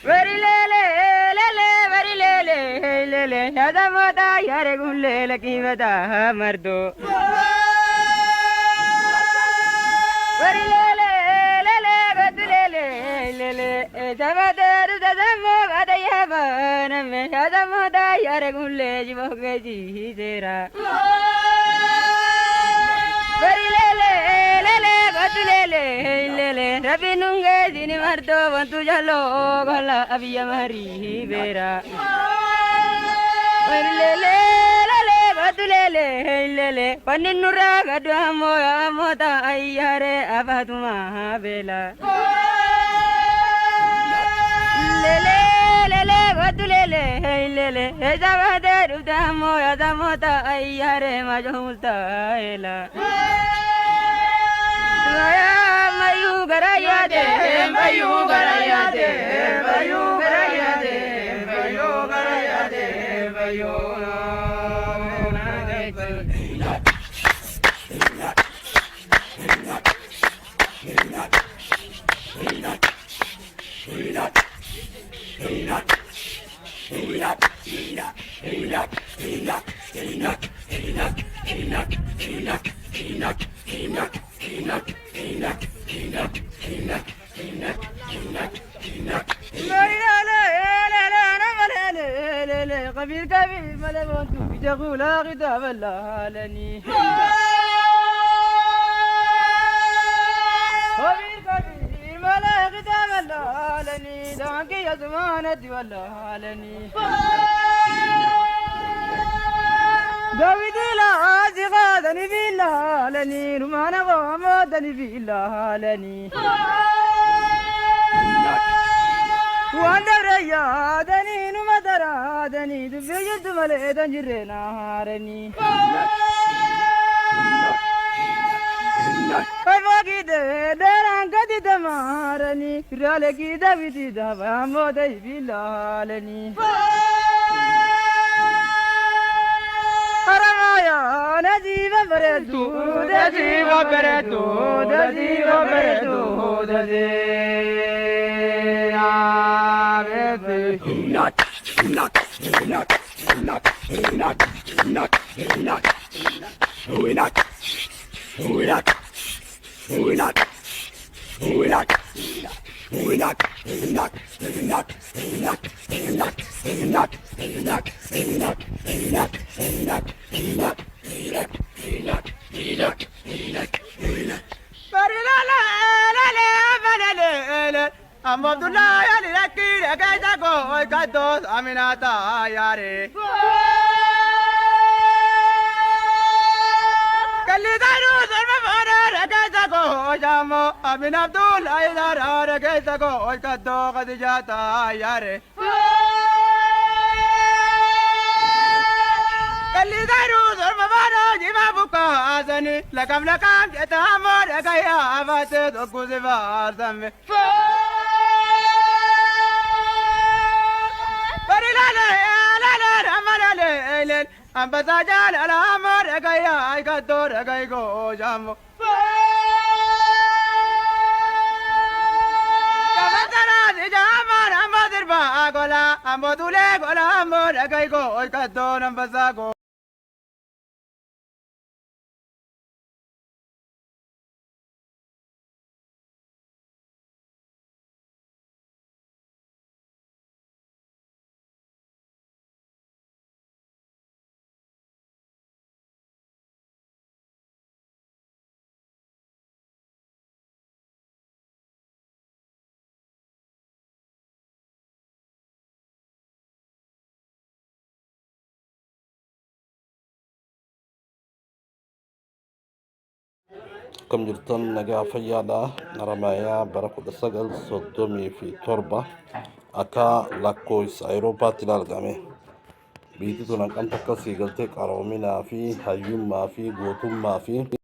Very lele, lele, very lele, lele. Hada mata yare gulle laki mata mardo. Very lele, lele, good lele, lele. Zamada, zamo, ada yaba, name. Hada mata yare gulle jiboge ji zera. Very lele, lele, good lele, lele. Rabi nunge dini mardo bantu jalo gala abiya mari vera. Very lele, lele, good lele, lele. Paninura gadu amo amota ayare abaduma bela. Lele, lele, good lele, lele. Ezavade rudamo yazamota ayare majumulta ela. Mayu garayade, mayu garayade, mayu garayade, mayu garayade, mayu قبيل كبير ملبونتو تقول غدا بلالني قبيل كبير ملا غدا بلالني دانك يا زمانتي بلالني داوود لا زغادني بلالني رمانا غامدني بلالني وندريا دني نمدرا دني دبيجت ملئ دنجرنا هارني فاقي دران قد دمارني رالكي دبيتي دبا مودي بلالني رمايا نجيب بردو نجيب بردو نجيب بردو not I'm Abdullah Ali Lakir, a guy that go, I got those Aminata Yare. Kalidano, a guy that go, Jamo, Amin Abdullah, a guy that go, I got dog at the Jata Yare. Kalidano, Jimabuka, Azani, Lakamlakam, Yetamo, a guy, Avate, Okuziva, Azame. I'm Bazajan, and I'm a guy, I got door, a guy go, Jamo. I'm Module, I'm a guy go, I got door, and Bazago. كم جرتن نجا فيادا نرمايا بركو دسجل صدومي في تربة أكا لاكويس أوروبا تلالجامي بيتي تونان كم تكسي قلتك أرومينا في هيوم ما في غوتوم ما في